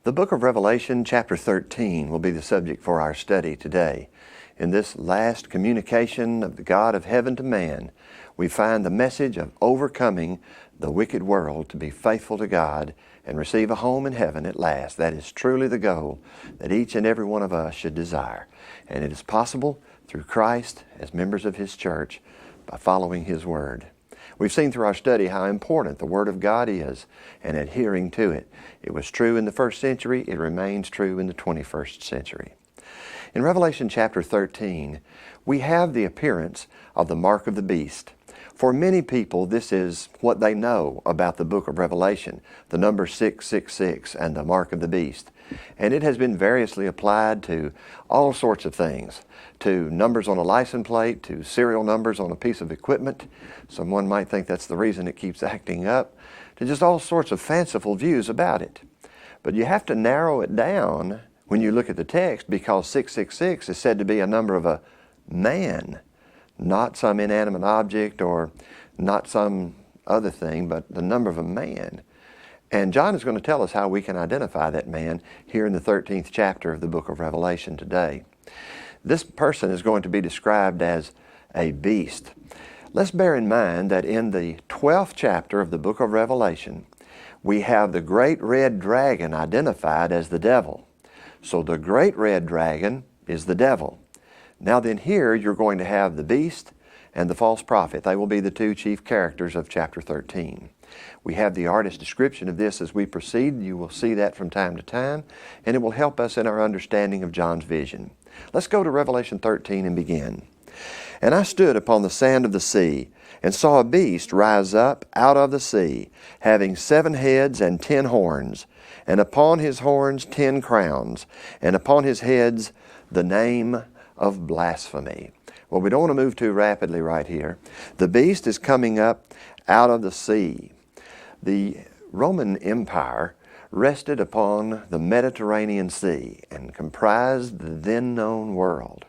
The book of Revelation, chapter 13, will be the subject for our study today. In this last communication of the God of heaven to man, we find the message of overcoming the wicked world to be faithful to God and receive a home in heaven at last. That is truly the goal that each and every one of us should desire. And it is possible through Christ as members of His church by following His Word. We've seen through our study how important the Word of God is and adhering to it. It was true in the first century. It remains true in the 21st century. In Revelation chapter 13, we have the appearance of the mark of the beast. For many people, this is what they know about the book of Revelation, the number 666 and the mark of the beast. And it has been variously applied to all sorts of things, to numbers on a license plate, to serial numbers on a piece of equipment. Someone might think that's the reason it keeps acting up, to just all sorts of fanciful views about it. But you have to narrow it down when you look at the text, because 666 is said to be a number of a man, not some inanimate object or not some other thing, but the number of a man. And John is going to tell us how we can identify that man here in the 13th chapter of the book of Revelation today. This person is going to be described as a beast. Let's bear in mind that in the 12th chapter of the book of Revelation, we have the great red dragon identified as the devil. So the great red dragon is the devil. Now then, here you're going to have the beast and the false prophet. They will be the two chief characters of chapter 13. We have the artist's description of this as we proceed. You will see that from time to time, and it will help us in our understanding of John's vision. Let's go to Revelation 13 and begin. And I stood upon the sand of the sea, and saw a beast rise up out of the sea, having 7 heads and 10 horns, and upon his horns 10 crowns, and upon his heads the name of blasphemy. Well, we don't want to move too rapidly right here. The beast is coming up out of the sea. The Roman Empire rested upon the Mediterranean Sea and comprised the then known world.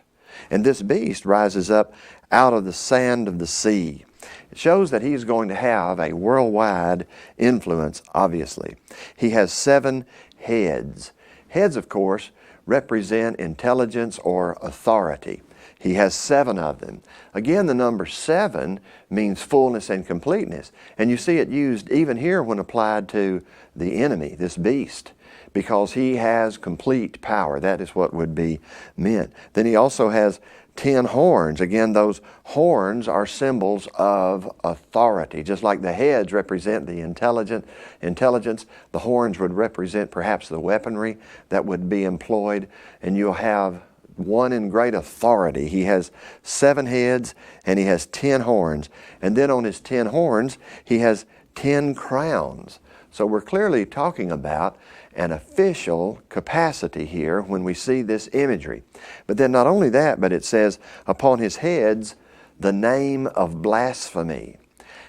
And this beast rises up out of the sand of the sea. It shows that he's going to have a worldwide influence, obviously. He has 7 heads. Heads, of course, represent intelligence or authority. He has 7 of them. Again, the number 7 means fullness and completeness. And you see it used even here when applied to the enemy, this beast, because he has complete power. That is what would be meant. Then he also has 10 horns. Again, those horns are symbols of authority. Just like the heads represent the intelligence, the horns would represent perhaps the weaponry that would be employed. And you'll have one in great authority. He has 7 heads and he has 10 horns. And then on his 10 horns, he has 10 crowns. So we're clearly talking about an official capacity here when we see this imagery. But then not only that, but it says, upon his heads, the name of blasphemy.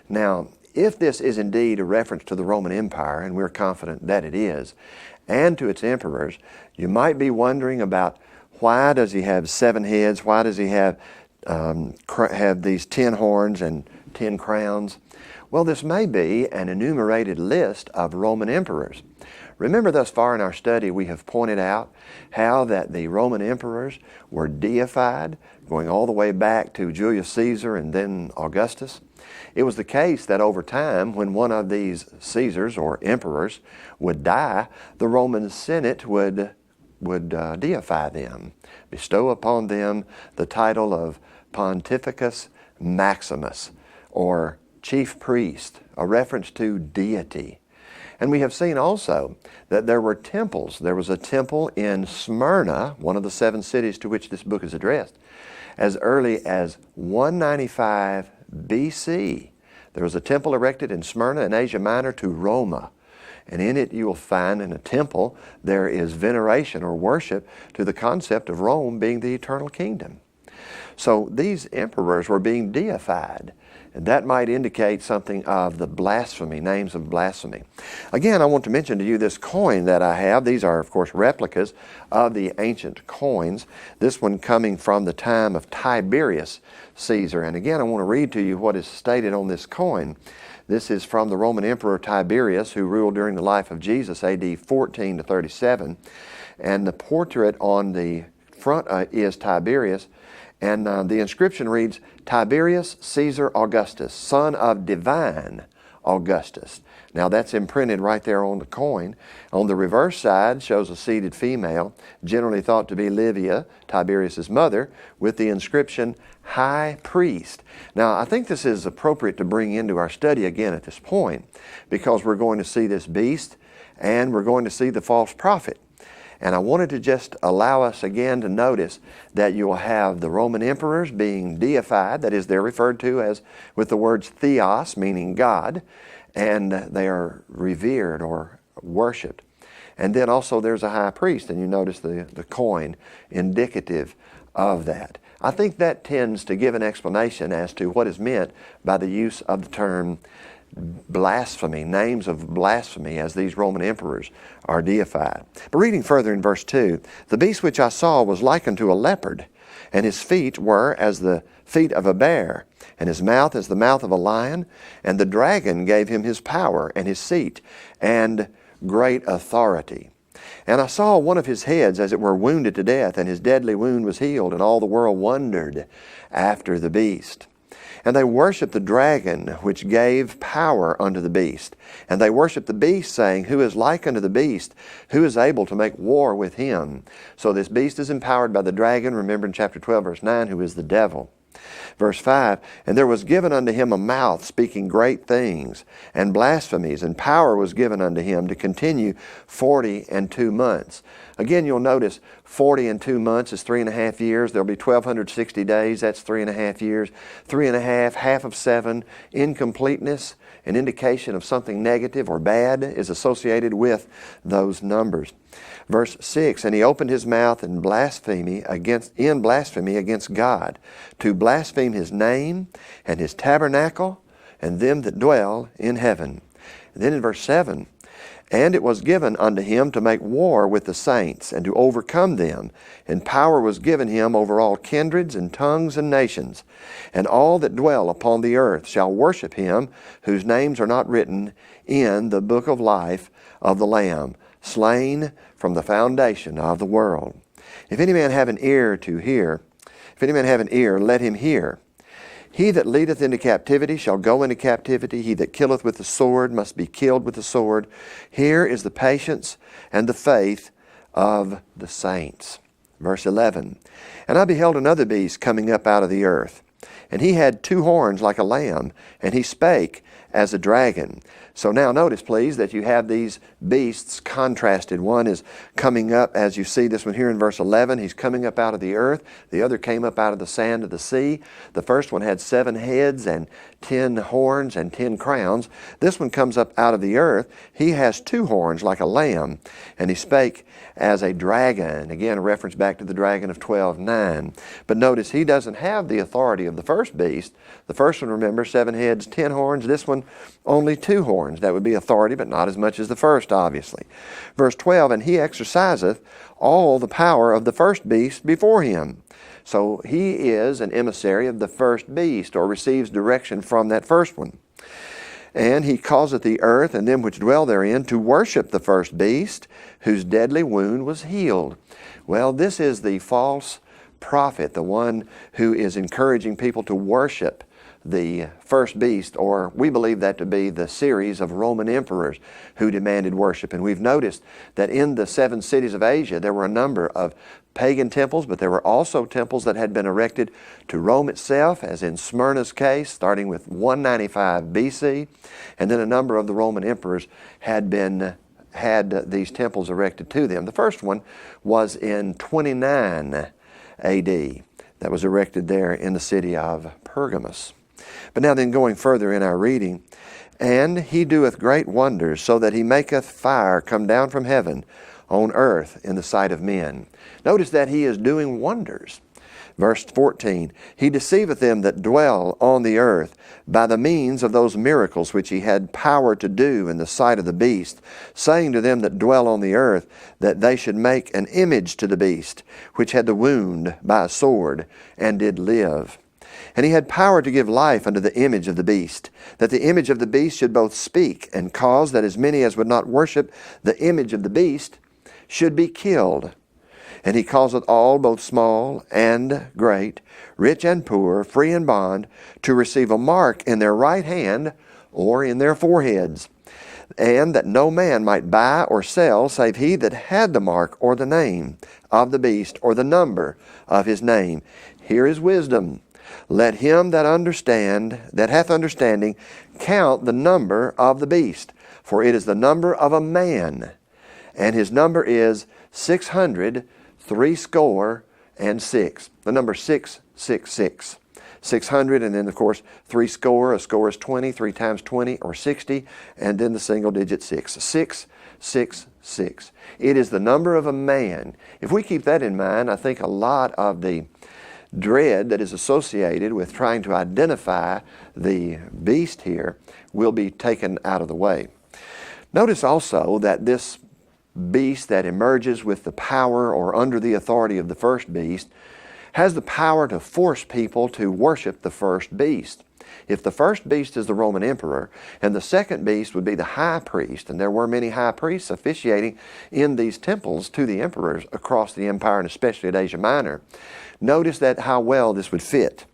Now, if this is indeed a reference to the Roman Empire, and we're confident that it is, and to its emperors, you might be wondering about why does he have 7 heads? Why does he have these 10 horns and 10 crowns? Well, this may be an enumerated list of Roman emperors. Remember, thus far in our study, we have pointed out how that the Roman emperors were deified, going all the way back to Julius Caesar and then Augustus. It was the case that over time, when one of these Caesars or emperors would die, the Roman Senate would deify them, bestow upon them the title of Pontificus Maximus, or chief priest, a reference to deity. And we have seen also that there were temples. There was a temple in Smyrna, one of the 7 cities to which this book is addressed, as early as 195 BC. There was a temple erected in Smyrna in Asia Minor to Roma. And in it you will find, in a temple, there is veneration or worship to the concept of Rome being the eternal kingdom. So these emperors were being deified. And that might indicate something of the blasphemy, names of blasphemy. Again, I want to mention to you this coin that I have. These are, of course, replicas of the ancient coins. This one coming from the time of Tiberius Caesar. And again, I want to read to you what is stated on this coin. This is from the Roman Emperor Tiberius, who ruled during the life of Jesus, AD 14 to 37. And the portrait on the front is Tiberius. And the inscription reads, Tiberius Caesar Augustus, son of divine Augustus. Now that's imprinted right there on the coin. On the reverse side shows a seated female, generally thought to be Livia, Tiberius' mother, with the inscription, High Priest. Now I think this is appropriate to bring into our study again at this point, because we're going to see this beast and we're going to see the false prophet. And I wanted to just allow us again to notice that you'll have the Roman emperors being deified, that is, they're referred to as with the words theos, meaning God, and they are revered or worshipped. And then also there's a high priest, and you notice the coin indicative of that. I think that tends to give an explanation as to what is meant by the use of the term blasphemy, names of blasphemy, as these Roman emperors are deified. But reading further in verse 2, the beast which I saw was like unto a leopard, and his feet were as the feet of a bear, and his mouth as the mouth of a lion, and the dragon gave him his power and his seat and great authority. And I saw one of his heads as it were wounded to death, and his deadly wound was healed, and all the world wondered after the beast. And they worshipped the dragon, which gave power unto the beast. And they worshipped the beast, saying, Who is like unto the beast? Who is able to make war with him? So this beast is empowered by the dragon, remember in chapter 12, verse 9, who is the devil. Verse 5, And there was given unto him a mouth speaking great things, and blasphemies, and power was given unto him to continue 42 months. Again, you'll notice 42 months is 3.5 years. There'll be 1,260 days. That's 3.5 years. 3.5, half of 7. Incompleteness, an indication of something negative or bad, is associated with those numbers. Verse 6, And he opened his mouth in blasphemy against God, to blaspheme his name and his tabernacle and them that dwell in heaven. And then in verse 7, And it was given unto him to make war with the saints, and to overcome them. And power was given him over all kindreds and tongues and nations. And all that dwell upon the earth shall worship him, whose names are not written in the book of life of the Lamb, slain from the foundation of the world. If any man have an ear to hear, let him hear. He that leadeth into captivity shall go into captivity. He that killeth with the sword must be killed with the sword. Here is the patience and the faith of the saints. Verse 11, And I beheld another beast coming up out of the earth, and he had 2 horns like a lamb, and he spake as a dragon. So now notice, please, that you have these beasts contrasted. One is coming up, as you see this one here in verse 11. He's coming up out of the earth. The other came up out of the sand of the sea. The first one had 7 heads and 10 horns and 10 crowns. This one comes up out of the earth. He has 2 horns like a lamb, and he spake as a dragon. Again, a reference back to the dragon of 12:9. But notice he doesn't have the authority of the first beast. The first one, remember, 7 heads, 10 horns. This one, only 2 horns. That would be authority, but not as much as the first, obviously. Verse 12, And he exerciseth all the power of the first beast before him. So he is an emissary of the first beast, or receives direction from that first one. And he causeth the earth and them which dwell therein to worship the first beast, whose deadly wound was healed. Well, this is the false prophet, the one who is encouraging people to worship the first beast, or we believe that to be the series of Roman emperors who demanded worship. And we've noticed that in the 7 cities of Asia, there were a number of pagan temples, but there were also temples that had been erected to Rome itself, as in Smyrna's case, starting with 195 BC. And then a number of the Roman emperors had these temples erected to them. The first one was in 29 AD. That was erected there in the city of Pergamus. But now then, going further in our reading, And he doeth great wonders, so that he maketh fire come down from heaven on earth in the sight of men. Notice that he is doing wonders. Verse 14, He deceiveth them that dwell on the earth by the means of those miracles which he had power to do in the sight of the beast, saying to them that dwell on the earth that they should make an image to the beast, which had the wound by a sword, and did live. And he had power to give life unto the image of the beast, that the image of the beast should both speak, and cause that as many as would not worship the image of the beast should be killed. And he causeth all, both small and great, rich and poor, free and bond, to receive a mark in their right hand or in their foreheads, and that no man might buy or sell save he that had the mark or the name of the beast or the number of his name. Here is wisdom. Let him that hath understanding, count the number of the beast, for it is the number of a man, and his number is 666. The number 666. 600, and then of course 3 score. A score is 20, 3 times 20 or 60, and then the single digit 6. 666. It is the number of a man. If we keep that in mind, I think a lot of the dread that is associated with trying to identify the beast here will be taken out of the way. Notice also that this beast that emerges with the power or under the authority of the first beast has the power to force people to worship the first beast. If the first beast is the Roman emperor, and the second beast would be the high priest, and there were many high priests officiating in these temples to the emperors across the empire, and especially at Asia Minor, notice that how well this would fit.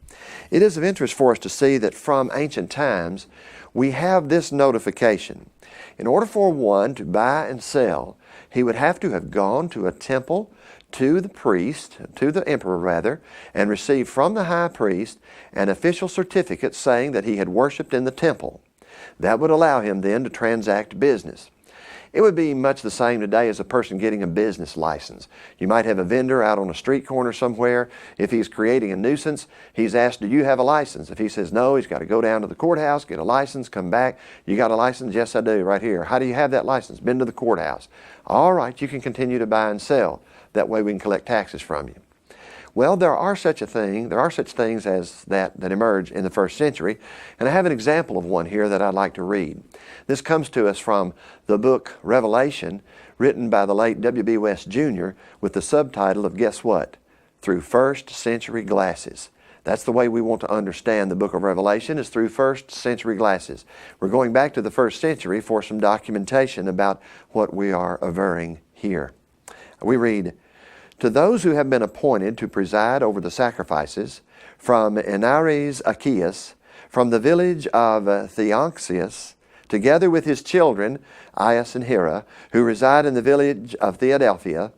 It is of interest for us to see that from ancient times we have this notification. In order for one to buy and sell, he would have to have gone to a temple, to the priest, to the emperor rather, and received from the high priest an official certificate saying that he had worshipped in the temple. That would allow him then to transact business. It would be much the same today as a person getting a business license. You might have a vendor out on a street corner somewhere. If he's creating a nuisance, he's asked, do you have a license? If he says no, he's got to go down to the courthouse, get a license, come back. You got a license? Yes, I do, right here. How do you have that license? Been to the courthouse. All right, you can continue to buy and sell. That way we can collect taxes from you. Well, there are such things as that emerge in the first century, and I have an example of one here that I'd like to read. This comes to us from the book Revelation, written by the late W.B. West Jr., with the subtitle of, guess what? Through First Century Glasses. That's the way we want to understand the book of Revelation, is through first century glasses. We're going back to the first century for some documentation about what we are averring here. We read, to those who have been appointed to preside over the sacrifices, from Enares Achaeus, from the village of Theonxius, together with his children, Aias and Hera, who reside in the village of Theodelphia,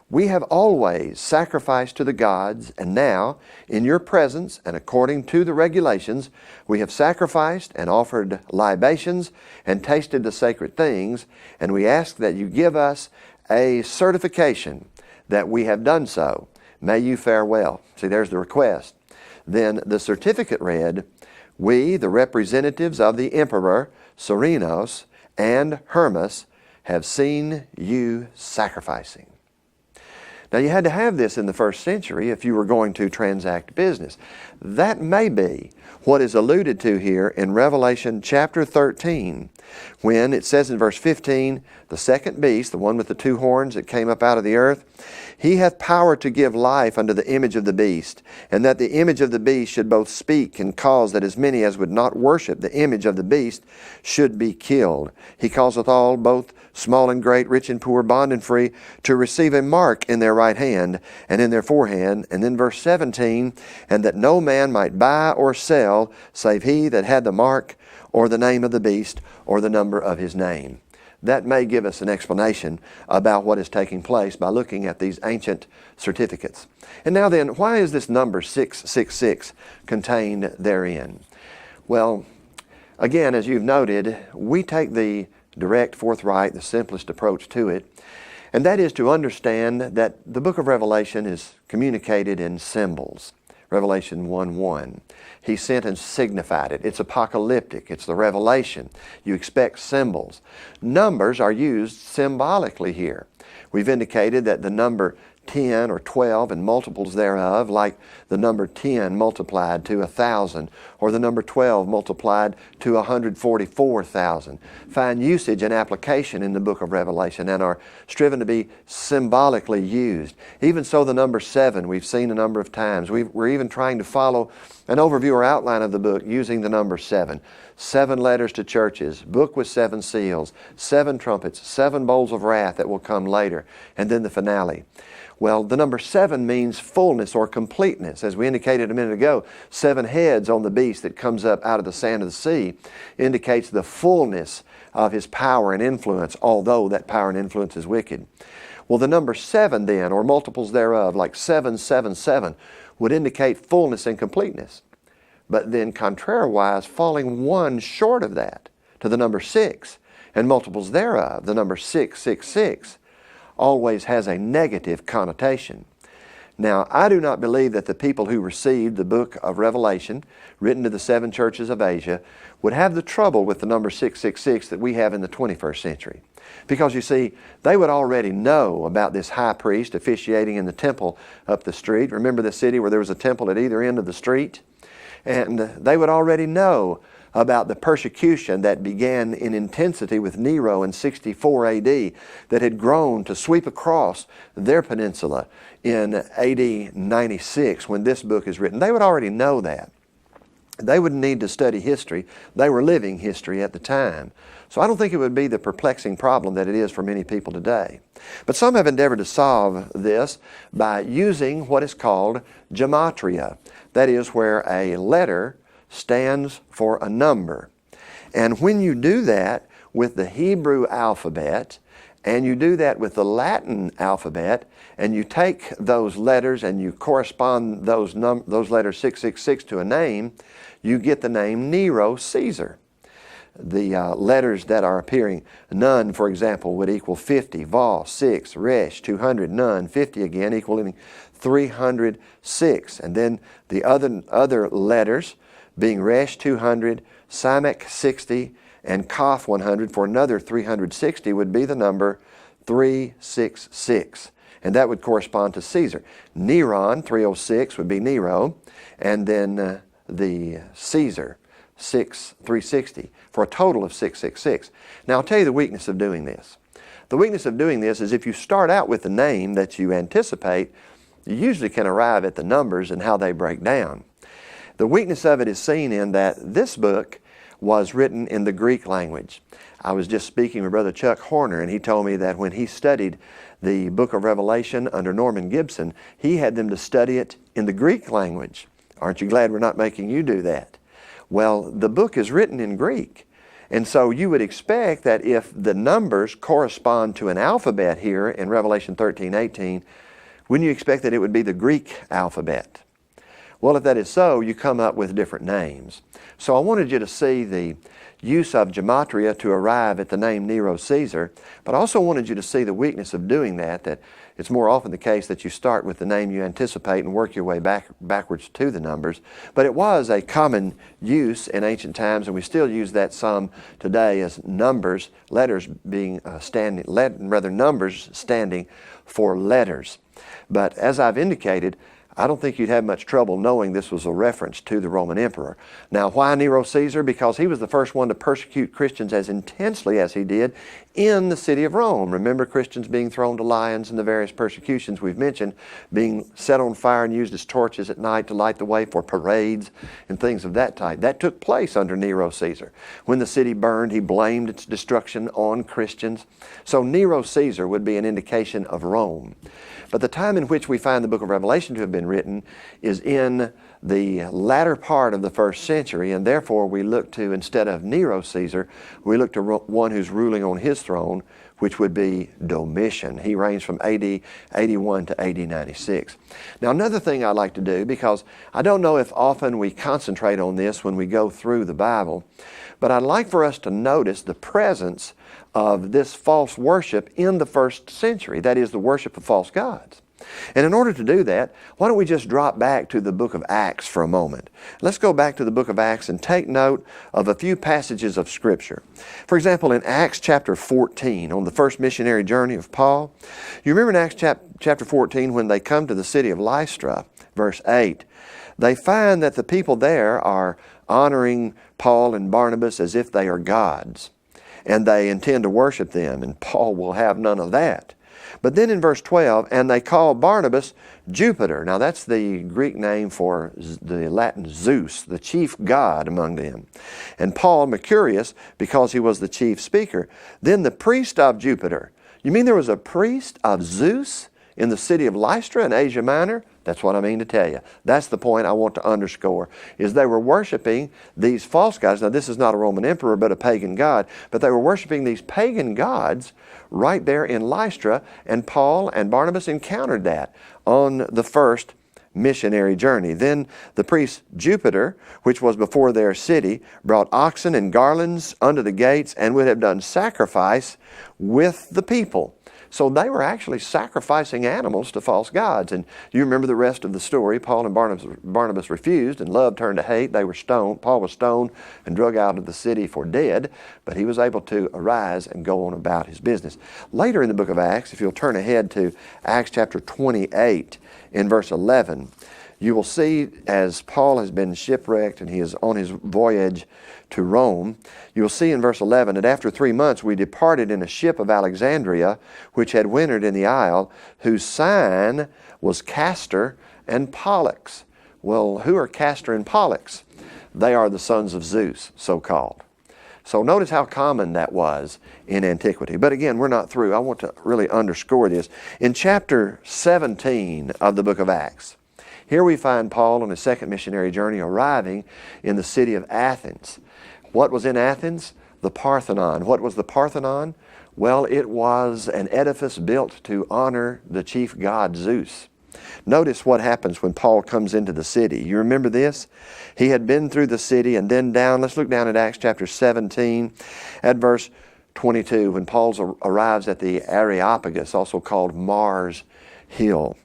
we have always sacrificed to the gods, and now, in your presence and according to the regulations, we have sacrificed and offered libations and tasted the sacred things, and we ask that you give us a certification that we have done so. May you fare well. See, there's the request. Then the certificate read, we, the representatives of the emperor, Cyrenius and Hermas, have seen you sacrificing. Now, you had to have this in the first century if you were going to transact business. That may be what is alluded to here in Revelation chapter 13, when it says in verse 15, the second beast, the one with the 2 horns that came up out of the earth, he hath power to give life unto the image of the beast, and that the image of the beast should both speak and cause that as many as would not worship the image of the beast should be killed. He causeth all, both small and great, rich and poor, bond and free, to receive a mark in their right hand and in their forehead. And then verse 17, and that no man might buy or sell, save he that had the mark or the name of the beast or the number of his name. That may give us an explanation about what is taking place by looking at these ancient certificates. And now then, why is this number 666 contained therein? Well, again, as you've noted, we take the direct, forthright, the simplest approach to it, and that is to understand that the book of Revelation is communicated in symbols. Revelation 1:1. He sent and signified it. It's apocalyptic. It's the revelation. You expect symbols. Numbers are used symbolically here. We've indicated that the number 10 or 12 and multiples thereof, like the number 10 multiplied to 1,000, or the number 12 multiplied to 144,000. Find usage and application in the book of Revelation and are striven to be symbolically used. Even so, the number 7 we've seen a number of times. We're even trying to follow an overview or outline of the book using the number 7. 7 letters to churches, book with 7 seals, 7 trumpets, 7 bowls of wrath that will come later, and then the finale. Well, the number 7 means fullness or completeness. As we indicated a minute ago, 7 heads on the beast that comes up out of the sand of the sea indicates the fullness of his power and influence, although that power and influence is wicked. Well, the number 7 then, or multiples thereof, like 777, would indicate fullness and completeness. But then contrariwise, falling 1 short of that to the number 6, and multiples thereof, the number 666, always has a negative connotation. Now, I do not believe that the people who received the book of Revelation, written to the 7 churches of Asia, would have the trouble with the number 666 that we have in the 21st century. Because you see, they would already know about this high priest officiating in the temple up the street. Remember the city where there was a temple at either end of the street? And they would already know about the persecution that began in intensity with Nero in 64 AD that had grown to sweep across their peninsula in AD 96 when this book is written. They would already know that. They wouldn't need to study history. They were living history at the time. So I don't think it would be the perplexing problem that it is for many people today. But some have endeavored to solve this by using what is called gematria. That is where a letter stands for a number. And when you do that with the Hebrew alphabet, and you do that with the Latin alphabet, and you take those letters and you correspond those letters 666 to a name, you get the name Nero Caesar. The letters that are appearing, Nun, for example, would equal 50, Vol, 6, Resh, 200, Nun, 50 again, equaling 306. And then the other letters, being Resh 200, Simek 60, and Kaf 100 for another 360 would be the number 366. And that would correspond to Caesar. Neron, 306, would be Nero, and then the Caesar, 360, for a total of 666. Now I'll tell you the weakness of doing this. The weakness of doing this is if you start out with the name that you anticipate, you usually can arrive at the numbers and how they break down. The weakness of it is seen in that this book was written in the Greek language. I was just speaking with Brother Chuck Horner, and he told me that when he studied the book of Revelation under Norman Gibson, he had them to study it in the Greek language. Aren't you glad we're not making you do that? Well, the book is written in Greek. And so you would expect that if the numbers correspond to an alphabet here in Revelation 13:18, wouldn't you expect that it would be the Greek alphabet? Well, if that is so, you come up with different names. So I wanted you to see the use of gematria to arrive at the name Nero Caesar, but I also wanted you to see the weakness of doing that it's more often the case that you start with the name you anticipate and work your way backwards to the numbers. But it was a common use in ancient times, and we still use that some today as numbers, letters being numbers standing for letters. But as I've indicated, I don't think you'd have much trouble knowing this was a reference to the Roman emperor. Now, why Nero Caesar? Because he was the first one to persecute Christians as intensely as he did in the city of Rome. Remember Christians being thrown to lions and the various persecutions we've mentioned, being set on fire and used as torches at night to light the way for parades and things of that type. That took place under Nero Caesar. When the city burned, he blamed its destruction on Christians. So Nero Caesar would be an indication of Rome. But the time in which we find the book of Revelation to have been written is in the latter part of the 1st century, and therefore we look to, instead of Nero Caesar, we look to one who's ruling on his throne, which would be Domitian. He reigns from AD 81 to AD 96. Now another thing I like to do, because I don't know if often we concentrate on this when we go through the Bible, but I'd like for us to notice the presence of this false worship in the 1st century, that is the worship of false gods. And in order to do that, why don't we just drop back to the book of Acts for a moment. Let's go back to the book of Acts and take note of a few passages of Scripture. For example, in Acts chapter 14, on the first missionary journey of Paul, you remember in Acts chapter 14 when they come to the city of Lystra, verse 8, they find that the people there are honoring Paul and Barnabas as if they are gods, and they intend to worship them, and Paul will have none of that. But then in verse 12, and they call Barnabas Jupiter. Now that's the Greek name for the Latin Zeus, the chief god among them. And Paul Mercurius, because he was the chief speaker. Then the priest of Jupiter. You mean there was a priest of Zeus in the city of Lystra in Asia Minor? That's what I mean to tell you. That's the point I want to underscore, is they were worshiping these false gods. Now this is not a Roman emperor, but a pagan god. But they were worshiping these pagan gods right there in Lystra, and Paul and Barnabas encountered that on the first missionary journey. Then the priest Jupiter, which was before their city, brought oxen and garlands unto the gates, and would have done sacrifice with the people. So they were actually sacrificing animals to false gods. And you remember the rest of the story. Paul and Barnabas refused, and love turned to hate. They were stoned. Paul was stoned and drug out of the city for dead, but he was able to arise and go on about his business. Later in the book of Acts, if you'll turn ahead to Acts chapter 28 in verse 11, you will see as Paul has been shipwrecked and he is on his voyage to Rome, you will see in verse 11 that after 3 months we departed in a ship of Alexandria, which had wintered in the isle, whose sign was Castor and Pollux. Well, who are Castor and Pollux? They are the sons of Zeus, so called. So notice how common that was in antiquity. But again, we're not through. I want to really underscore this. In chapter 17 of the book of Acts, here we find Paul on his second missionary journey arriving in the city of Athens. What was in Athens? The Parthenon. What was the Parthenon? Well, it was an edifice built to honor the chief god Zeus. Notice what happens when Paul comes into the city. You remember this? He had been through the city and then down. Let's look down at Acts chapter 17 at verse 22 when Paul arrives at the Areopagus, also called Mars Hill.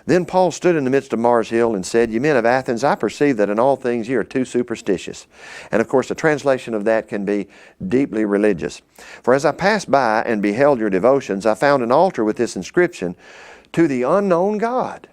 Then Paul stood in the midst of Mars Hill and said, Ye men of Athens, I perceive that in all things ye are too superstitious. And of course the translation of that can be deeply religious. For as I passed by and beheld your devotions, I found an altar with this inscription, To the unknown God,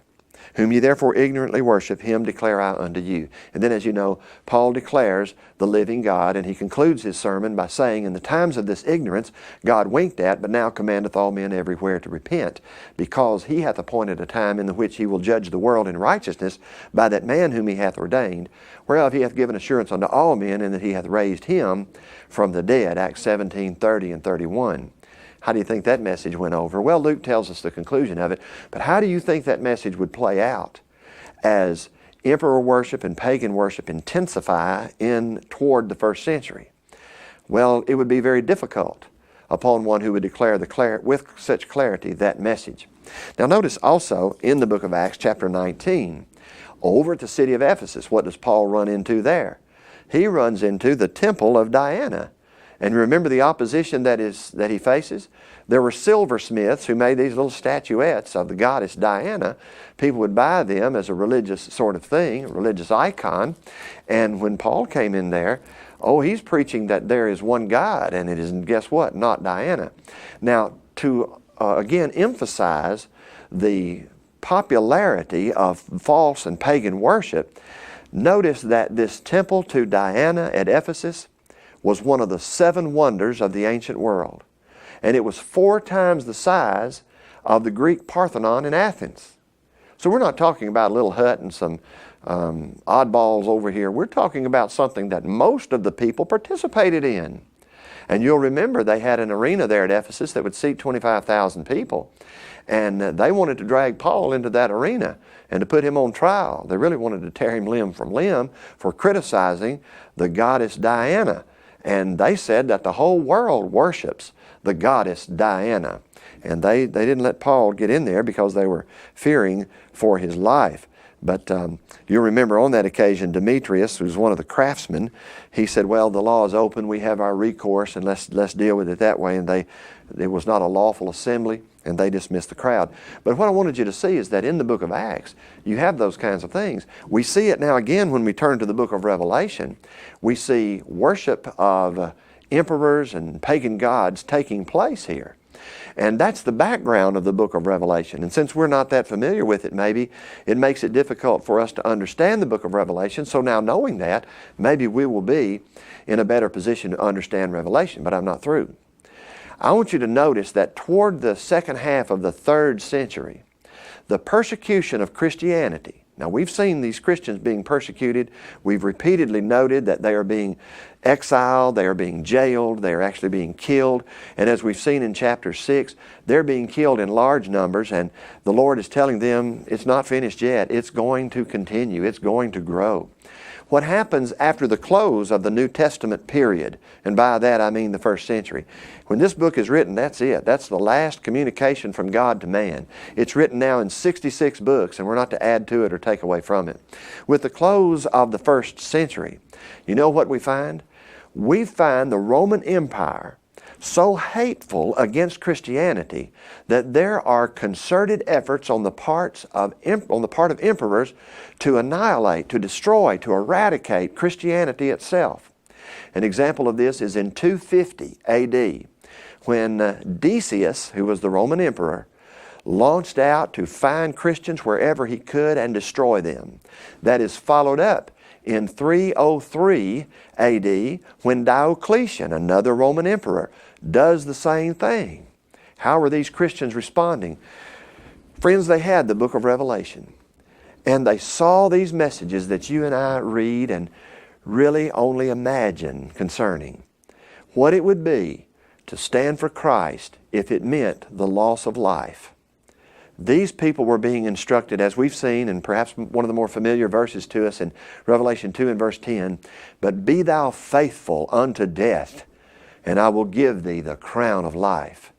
whom ye therefore ignorantly worship, him declare I unto you. And then, as you know, Paul declares the living God, and he concludes his sermon by saying, In the times of this ignorance God winked at, but now commandeth all men everywhere to repent, because he hath appointed a time in the which he will judge the world in righteousness by that man whom he hath ordained, whereof he hath given assurance unto all men, and that he hath raised him from the dead. Acts 17:30 and 31. How do you think that message went over? Well, Luke tells us the conclusion of it, but how do you think that message would play out as emperor worship and pagan worship intensify in toward the first century? Well, it would be very difficult upon one who would declare with such clarity that message. Now notice also in the book of Acts chapter 19, over at the city of Ephesus, what does Paul run into there? He runs into the temple of Diana. And remember the opposition that he faces? There were silversmiths who made these little statuettes of the goddess Diana. People would buy them as a religious sort of thing, a religious icon. And when Paul came in there, he's preaching that there is one God, and it is, guess what, not Diana. Now, to again emphasize the popularity of false and pagan worship, notice that this temple to Diana at Ephesus was one of the 7 wonders of the ancient world. And it was 4 times the size of the Greek Parthenon in Athens. So we're not talking about a little hut and some oddballs over here. We're talking about something that most of the people participated in. And you'll remember they had an arena there at Ephesus that would seat 25,000 people. And they wanted to drag Paul into that arena and to put him on trial. They really wanted to tear him limb from limb for criticizing the goddess Diana. And they said that the whole world worships the goddess Diana. And they didn't let Paul get in there because they were fearing for his life. But you'll remember on that occasion, Demetrius, who was one of the craftsmen, he said, well, the law is open, we have our recourse, and let's deal with it that way. And it was not a lawful assembly, and they dismissed the crowd. But what I wanted you to see is that in the book of Acts, you have those kinds of things. We see it now again when we turn to the book of Revelation. We see worship of emperors and pagan gods taking place here. And that's the background of the book of Revelation. And since we're not that familiar with it, maybe it makes it difficult for us to understand the book of Revelation. So now knowing that, maybe we will be in a better position to understand Revelation, but I'm not through. I want you to notice that toward the second half of the 3rd century, the persecution of Christianity. Now we've seen these Christians being persecuted. We've repeatedly noted that they are being exiled, they are being jailed, they are actually being killed. And as we've seen in chapter 6, they're being killed in large numbers, and the Lord is telling them it's not finished yet. It's going to continue. It's going to grow. What happens after the close of the New Testament period, and by that I mean the 1st century, when this book is written, that's it. That's the last communication from God to man. It's written now in 66 books, and we're not to add to it or take away from it. With the close of the 1st century, you know what we find? We find the Roman Empire so hateful against Christianity that there are concerted efforts on the part of emperors to annihilate, to destroy, to eradicate Christianity itself. An example of this is in 250 AD, when Decius, who was the Roman emperor, launched out to find Christians wherever he could and destroy them. That is followed up in 303 AD, when Diocletian, another Roman emperor, does the same thing. How were these Christians responding? Friends, they had the book of Revelation, and they saw these messages that you and I read and really only imagine concerning what it would be to stand for Christ if it meant the loss of life. These people were being instructed, as we've seen, and perhaps one of the more familiar verses to us in Revelation 2 and verse 10, but be thou faithful unto death, and I will give thee the crown of life.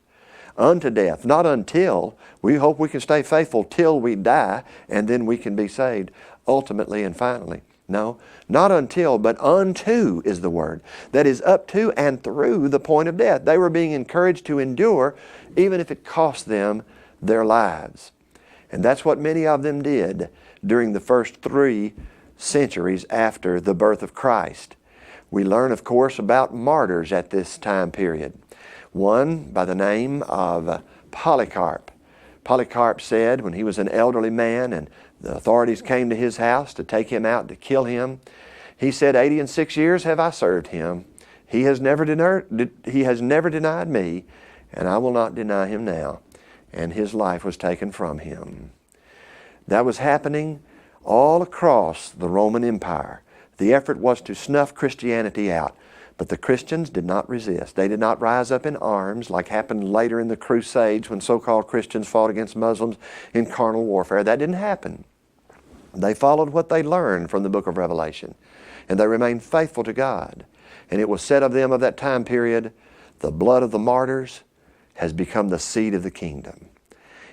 Unto death, not until. We hope we can stay faithful till we die, and then we can be saved ultimately and finally. No, not until, but unto is the word. That is up to and through the point of death. They were being encouraged to endure, even if it cost them their lives. And that's what many of them did during the first 3 centuries after the birth of Christ. We learn, of course, about martyrs at this time period. One by the name of Polycarp. Polycarp said when he was an elderly man and the authorities came to his house to take him out to kill him, he said, 86 years have I served him. He has never denied me, and I will not deny him now. And his life was taken from him. That was happening all across the Roman Empire. The effort was to snuff Christianity out. But the Christians did not resist. They did not rise up in arms like happened later in the Crusades when so-called Christians fought against Muslims in carnal warfare. That didn't happen. They followed what they learned from the book of Revelation, and they remained faithful to God. And it was said of them of that time period, the blood of the martyrs has become the seed of the kingdom.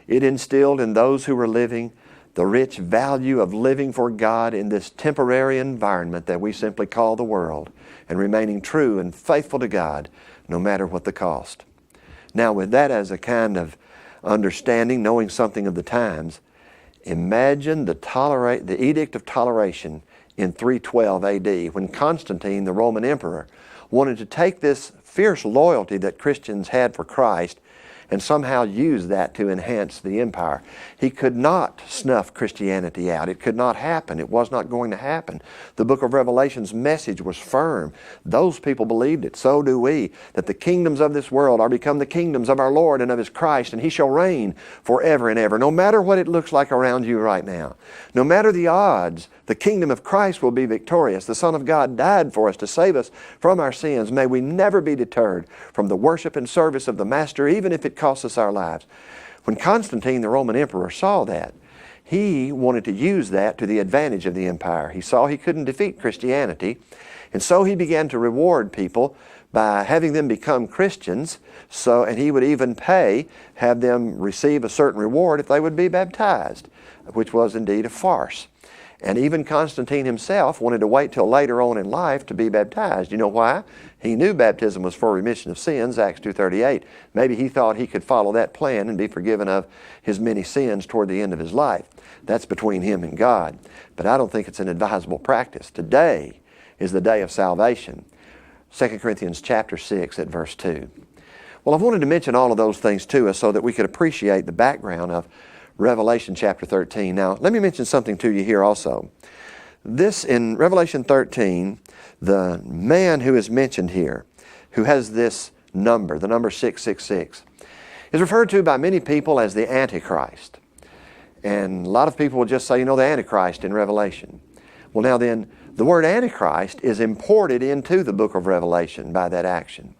It instilled in those who were living the rich value of living for God in this temporary environment that we simply call the world, and remaining true and faithful to God no matter what the cost. Now, with that as a kind of understanding, knowing something of the times, imagine the Edict of Toleration in 312 AD, when Constantine, the Roman emperor, wanted to take this fierce loyalty that Christians had for Christ and somehow use that to enhance the empire. He could not snuff Christianity out. It could not happen. It was not going to happen. The book of Revelation's message was firm. Those people believed it. So do we, that the kingdoms of this world are become the kingdoms of our Lord and of His Christ, and He shall reign forever and ever. No matter what it looks like around you right now, no matter the odds, the kingdom of Christ will be victorious. The Son of God died for us to save us from our sins. May we never be deterred from the worship and service of the Master, even if it costs us our lives. When Constantine, the Roman emperor, saw that, he wanted to use that to the advantage of the empire. He saw he couldn't defeat Christianity, and so he began to reward people by having them become Christians, and he would even have them receive a certain reward if they would be baptized, which was indeed a farce. And even Constantine himself wanted to wait till later on in life to be baptized. You know why? He knew baptism was for remission of sins, Acts 2:38. Maybe he thought he could follow that plan and be forgiven of his many sins toward the end of his life. That's between him and God. But I don't think it's an advisable practice. Today is the day of salvation. 2 Corinthians chapter 6 at verse 2. Well, I've wanted to mention all of those things to us so that we could appreciate the background of Revelation chapter 13. Now, let me mention something to you here also. This, in Revelation 13, the man who is mentioned here, who has this number, the number 666, is referred to by many people as the Antichrist. And a lot of people will just say, the Antichrist in Revelation. Well, now then, the word Antichrist is imported into the book of Revelation by that action.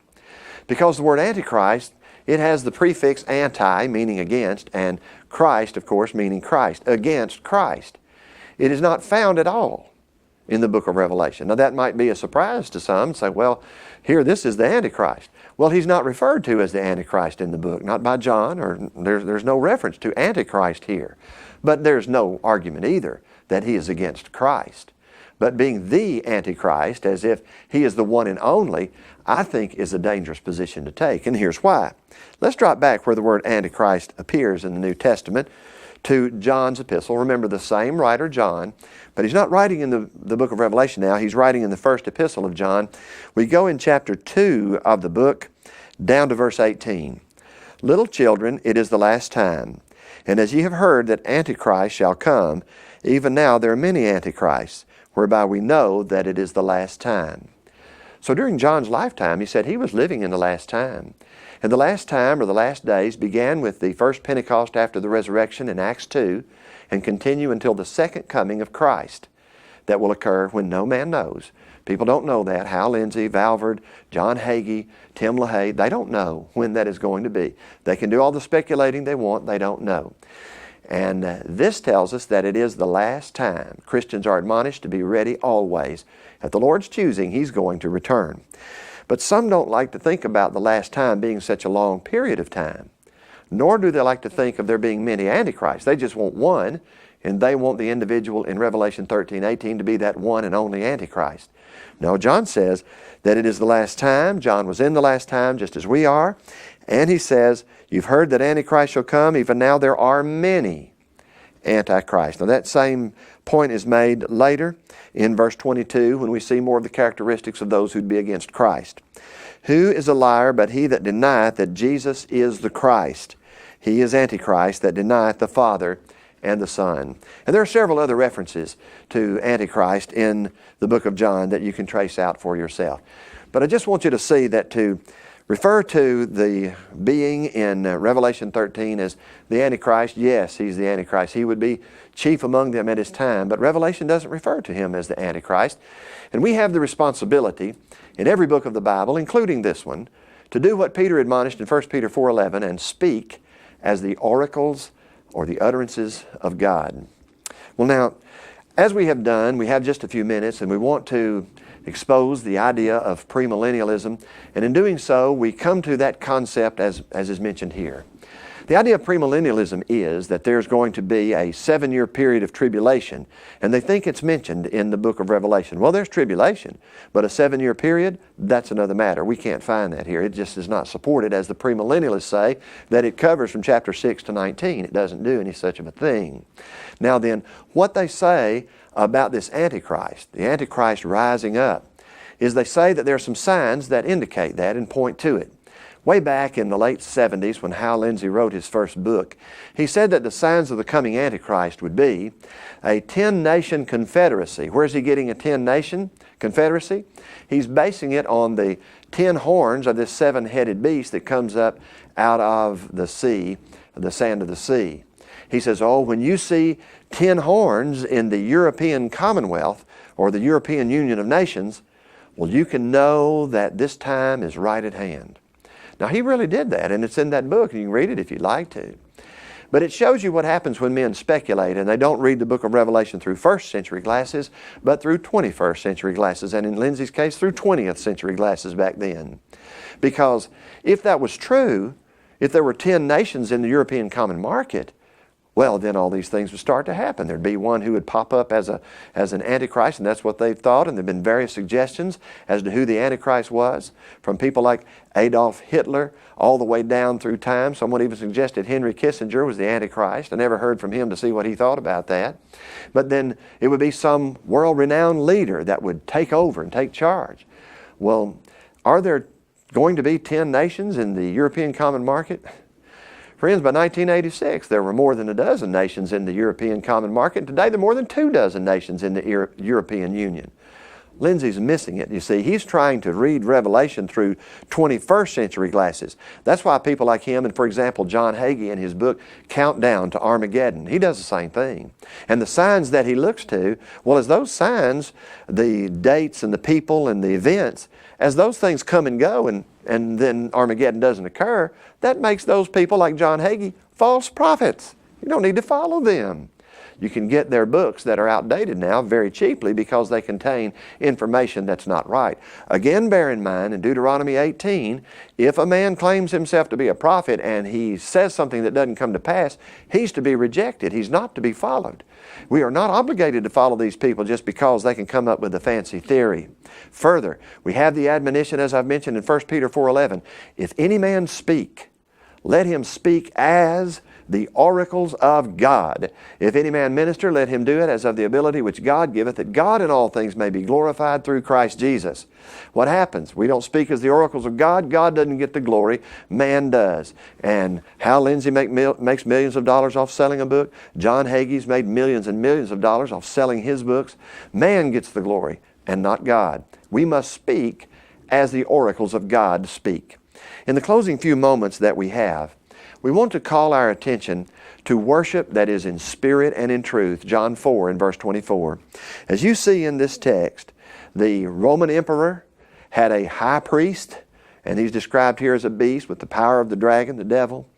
Because the word Antichrist, it has the prefix anti, meaning against, and Christ, of course, meaning Christ, against Christ. It is not found at all in the book of Revelation. Now that might be a surprise to some, say, well, here this is the Antichrist. Well, he's not referred to as the Antichrist in the book, not by John, or there's no reference to Antichrist here. But there's no argument either that he is against Christ. But being the Antichrist, as if he is the one and only, I think is a dangerous position to take. And here's why. Let's drop back where the word Antichrist appears in the New Testament to John's epistle. Remember, the same writer, John, but he's not writing in the book of Revelation now. He's writing in the first epistle of John. We go in chapter 2 of the book down to verse 18. Little children, it is the last time. And as ye have heard that Antichrist shall come, even now there are many Antichrists, whereby we know that it is the last time. So during John's lifetime, he said he was living in the last time. And the last time, or the last days, began with the first Pentecost after the resurrection in Acts 2, and continue until the second coming of Christ that will occur when no man knows. People don't know that. Hal Lindsey, Valverde, John Hagee, Tim LaHaye, they don't know when that is going to be. They can do all the speculating they want, they don't know. And this tells us that it is the last time. Christians are admonished to be ready always. At the Lord's choosing, He's going to return. But some don't like to think about the last time being such a long period of time. Nor do they like to think of there being many Antichrists. They just want one, and they want the individual in Revelation 13:18 to be that one and only Antichrist. No, John says that it is the last time. John was in the last time just as we are. And he says, you've heard that Antichrist shall come. Even now there are many Antichrists. Now that same point is made later in verse 22 when we see more of the characteristics of those who'd be against Christ. Who is a liar but he that denieth that Jesus is the Christ? He is Antichrist that denieth the Father and the Son. And there are several other references to Antichrist in the book of John that you can trace out for yourself. But I just want you to see that to refer to the being in Revelation 13 as the Antichrist, yes, he's the Antichrist. He would be chief among them at his time, but Revelation doesn't refer to him as the Antichrist. And we have the responsibility in every book of the Bible, including this one, to do what Peter admonished in 1 Peter 4:11 and speak as the oracles or the utterances of God. Well now, as we have done, we have just a few minutes and we want to expose the idea of premillennialism, and in doing so we come to that concept as is mentioned here. The idea of premillennialism is that there's going to be a 7-year period of tribulation, and they think it's mentioned in the book of Revelation. Well, there's tribulation, but a 7-year period, that's another matter. We can't find that here. It just is not supported, as the premillennialists say, that it covers from chapter 6 to 19. It doesn't do any such of a thing. Now then, what they say about this Antichrist, the Antichrist rising up, is they say that there are some signs that indicate that and point to it. Way back in the late 70s when Hal Lindsey wrote his first book, he said that the signs of the coming Antichrist would be a 10-nation confederacy. Where's he getting a 10-nation confederacy? He's basing it on the 10 horns of this 7-headed beast that comes up out of the sea, the sand of the sea. He says, oh, when you see 10 horns in the European Commonwealth or the European Union of Nations, well, you can know that this time is right at hand. Now, he really did that, and it's in that book, and you can read it if you'd like to. But it shows you what happens when men speculate and they don't read the book of Revelation through first century glasses, but through 21st century glasses, and in Lindsay's case, through 20th century glasses back then. Because if that was true, if there were 10 nations in the European common market, well, then all these things would start to happen. There'd be one who would pop up as an Antichrist, and that's what they've thought, and there have been various suggestions as to who the Antichrist was, from people like Adolf Hitler all the way down through time. Someone even suggested Henry Kissinger was the Antichrist. I never heard from him to see what he thought about that. But then it would be some world-renowned leader that would take over and take charge. Well, are there going to be 10 nations in the European common market? Friends, by 1986, there were more than a dozen nations in the European common market. Today, there are more than 24 nations in the European Union. Lindsay's missing it. You see, he's trying to read Revelation through 21st century glasses. That's why people like him, and for example, John Hagee in his book, Countdown to Armageddon, he does the same thing. And the signs that he looks to, well, as those signs, the dates and the people and the events, as those things come and go and then Armageddon doesn't occur, that makes those people like John Hagee false prophets. You don't need to follow them. You can get their books that are outdated now very cheaply because they contain information that's not right. Again, bear in mind in Deuteronomy 18, if a man claims himself to be a prophet and he says something that doesn't come to pass, he's to be rejected. He's not to be followed. We are not obligated to follow these people just because they can come up with a fancy theory. Further, we have the admonition, as I've mentioned in 1 Peter 4:11, if any man speak, let him speak as the oracles of God. If any man minister, let him do it as of the ability which God giveth, that God in all things may be glorified through Christ Jesus. What happens? We don't speak as the oracles of God. God doesn't get the glory. Man does. And Hal Lindsey makes millions of dollars off selling a book. John Hagee's made millions and millions of dollars off selling his books. Man gets the glory and not God. We must speak as the oracles of God speak. In the closing few moments that we have, we want to call our attention to worship that is in spirit and in truth. John 4 and verse 24. As you see in this text, the Roman emperor had a high priest, and he's described here as a beast with the power of the dragon, the devil.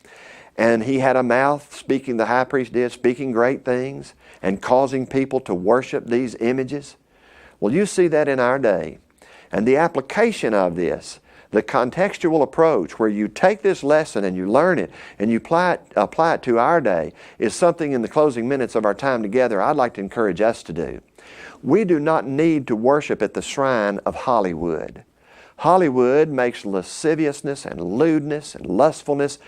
And he had a mouth, speaking, the high priest did, speaking great things and causing people to worship these images. Well, you see that in our day. And the application of this, the contextual approach where you take this lesson and you learn it and you apply it to our day, is something in the closing minutes of our time together I'd like to encourage us to do. We do not need to worship at the shrine of Hollywood. Hollywood makes lasciviousness and lewdness and lustfulness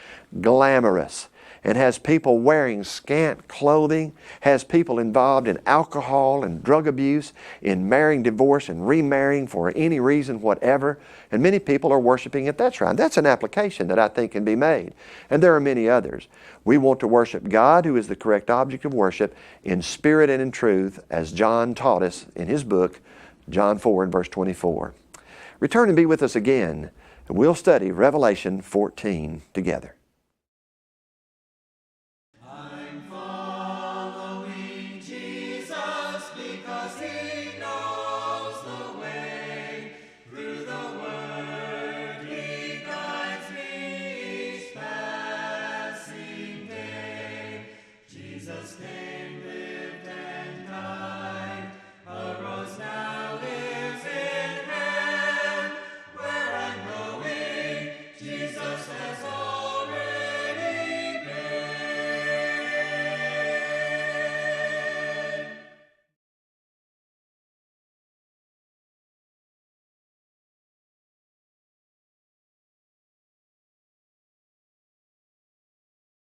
glamorous, and has people wearing scant clothing, has people involved in alcohol and drug abuse, in marrying, divorce, and remarrying for any reason whatever. And many people are worshiping at that shrine. That's an application that I think can be made. And there are many others. We want to worship God, who is the correct object of worship, in spirit and in truth, as John taught us in his book, John 4 and verse 24. Return and be with us again, and we'll study Revelation 14 together. Jesus' name.